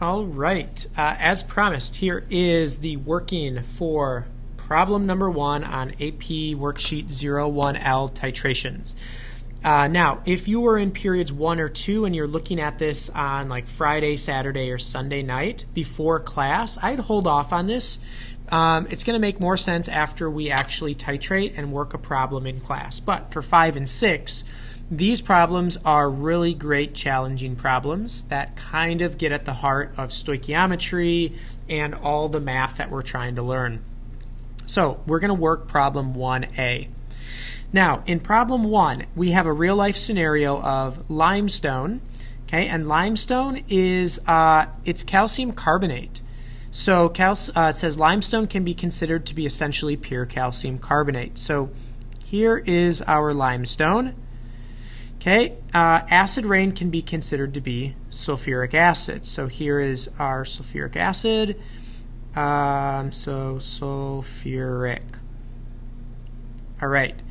All right, as promised, here is the working for problem number 1 on AP worksheet 01L titrations. Now, if you were in periods 1 or 2 and you're looking at this on like Friday, Saturday, or Sunday night before class, I'd hold off on this. It's going to make more sense after we actually titrate and work a problem in class. But for 5 and 6, these problems are really great challenging problems that kind of get at the heart of stoichiometry and all the math that we're trying to learn. So we're going to work problem 1A. Now, in problem 1, we have a real-life scenario of limestone, okay? And limestone is it's calcium carbonate. So it says limestone can be considered to be essentially pure calcium carbonate. So here is our limestone. Okay, acid rain can be considered to be sulfuric acid. So here is our sulfuric acid. So sulfuric. All right.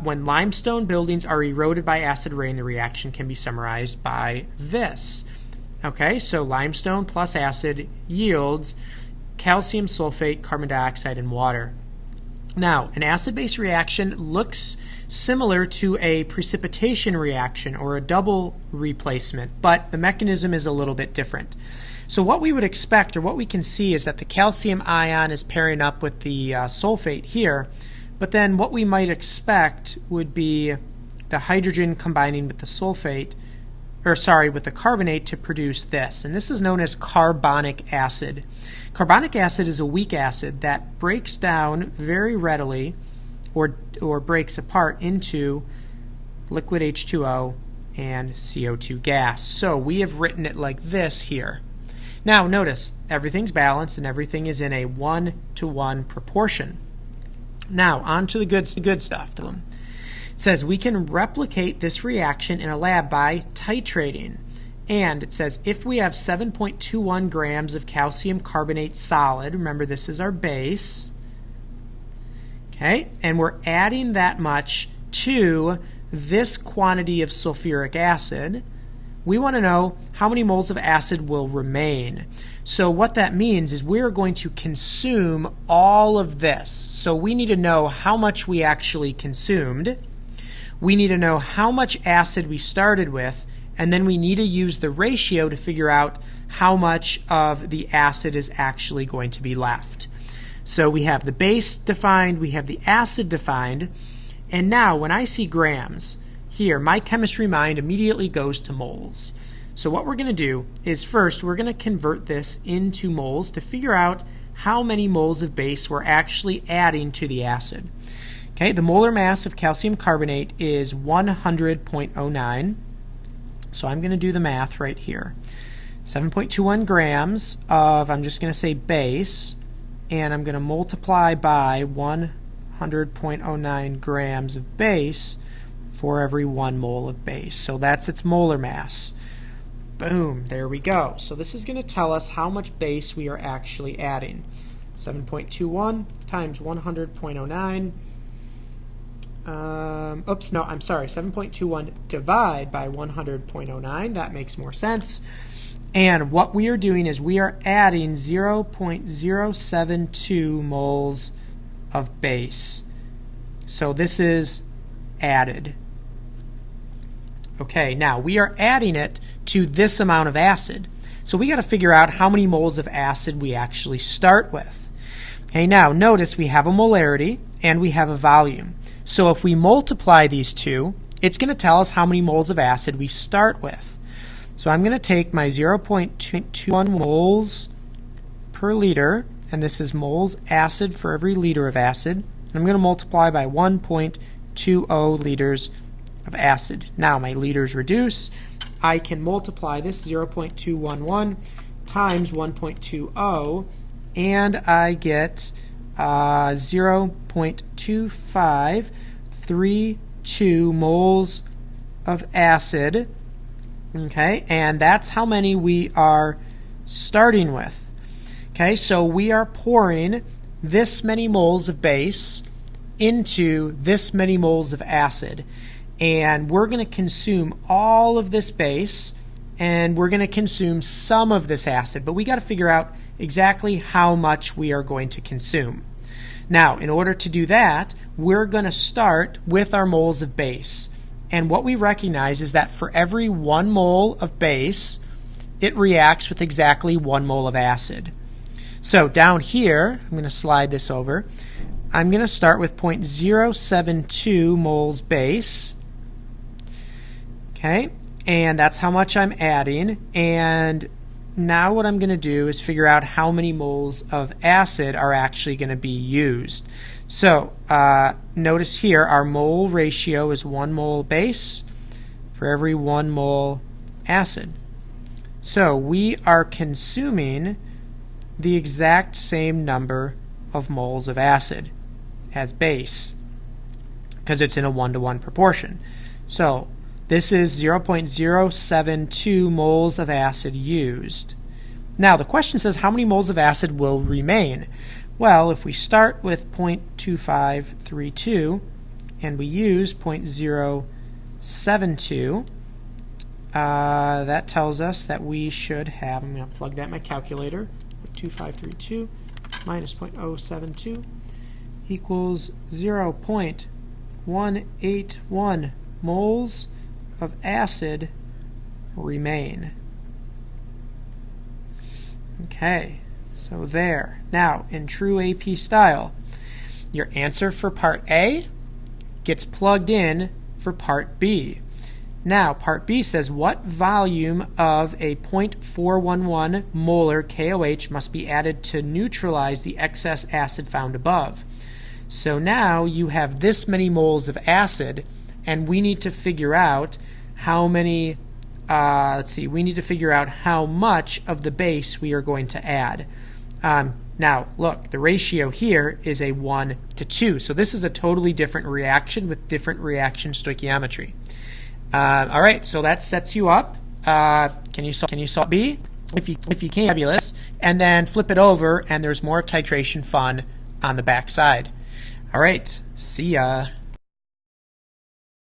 When limestone buildings are eroded by acid rain, the reaction can be summarized by this. Okay, so limestone plus acid yields calcium sulfate, carbon dioxide, and water. Now, an acid-base reaction looks similar to a precipitation reaction or a double replacement, but the mechanism is a little bit different. So what we would expect, or what we can see, is that the calcium ion is pairing up with the sulfate here, but then what we might expect would be the hydrogen combining with the sulfate, with the carbonate to produce this, and this is known as carbonic acid. Carbonic acid is a weak acid that breaks down very readily or breaks apart into liquid H2O and CO2 gas. So we have written it like this here. Now notice, everything's balanced and everything is in a 1-to-1 proportion. Now on to the good stuff. It says we can replicate this reaction in a lab by titrating. And it says if we have 7.21 grams of calcium carbonate solid, remember this is our base, okay, and we're adding that much to this quantity of sulfuric acid, we want to know how many moles of acid will remain. So what that means is we're going to consume all of this. So we need to know how much we actually consumed. We need to know how much acid we started with, and then we need to use the ratio to figure out how much of the acid is actually going to be left. So we have the base defined, we have the acid defined, and now when I see grams here, my chemistry mind immediately goes to moles. So what we're going to do is first we're going to convert this into moles to figure out how many moles of base we're actually adding to the acid. Okay, the molar mass of calcium carbonate is 100.09. So I'm going to do the math right here. 7.21 grams of, I'm just going to say base, and I'm going to multiply by 100.09 grams of base for every 1 mole of base. So that's its molar mass. Boom, there we go. So this is going to tell us how much base we are actually adding. 7.21 times 100.09. 7.21 divide by 100.09. That makes more sense. And what we are doing is we are adding 0.072 moles of base. So this is added. Okay, now we are adding it to this amount of acid. So we got to figure out how many moles of acid we actually start with. Okay, now notice we have a molarity and we have a volume. So if we multiply these two, it's going to tell us how many moles of acid we start with. So I'm going to take my 0.21 moles per liter, and this is moles acid for every liter of acid. And I'm going to multiply by 1.20 liters of acid. Now my liters reduce. I can multiply this 0.211 times 1.20, and I get 0.2532 moles of acid. Okay, and that's how many we are starting with. Okay, so we are pouring this many moles of base into this many moles of acid, and we're going to consume all of this base and we're going to consume some of this acid, but we got to figure out exactly how much we are going to consume. Now, in order to do that, we're going to start with our moles of base. And what we recognize is that for every 1 mole of base, it reacts with exactly 1 mole of acid. So down here, I'm going to slide this over. I'm going to start with 0.072 moles base. Okay, and that's how much I'm adding. And now what I'm going to do is figure out how many moles of acid are actually going to be used. So notice here our mole ratio is 1 mole base for every 1 mole acid. So we are consuming the exact same number of moles of acid as base because it's in a 1-to-1 proportion. So this is 0.072 moles of acid used. Now the question says how many moles of acid will remain? Well, if we start with 0.2532 and we use 0.072, that tells us that we should have, I'm going to plug that in my calculator, 0.2532 minus 0.072 equals 0.181 moles of acid remain. Okay, so there. Now, in true AP style, your answer for part A gets plugged in for part B. Now, part B says what volume of a 0.411 molar KOH must be added to neutralize the excess acid found above. So now you have this many moles of acid, and we need to figure out how many, we need to figure out how much of the base we are going to add. Now, look, the ratio here is a 1-to-2, so this is a totally different reaction with different reaction stoichiometry. All right, so that sets you up. Can you solve B? If you can, fabulous. And then flip it over, and there's more titration fun on the back side. All right, see ya.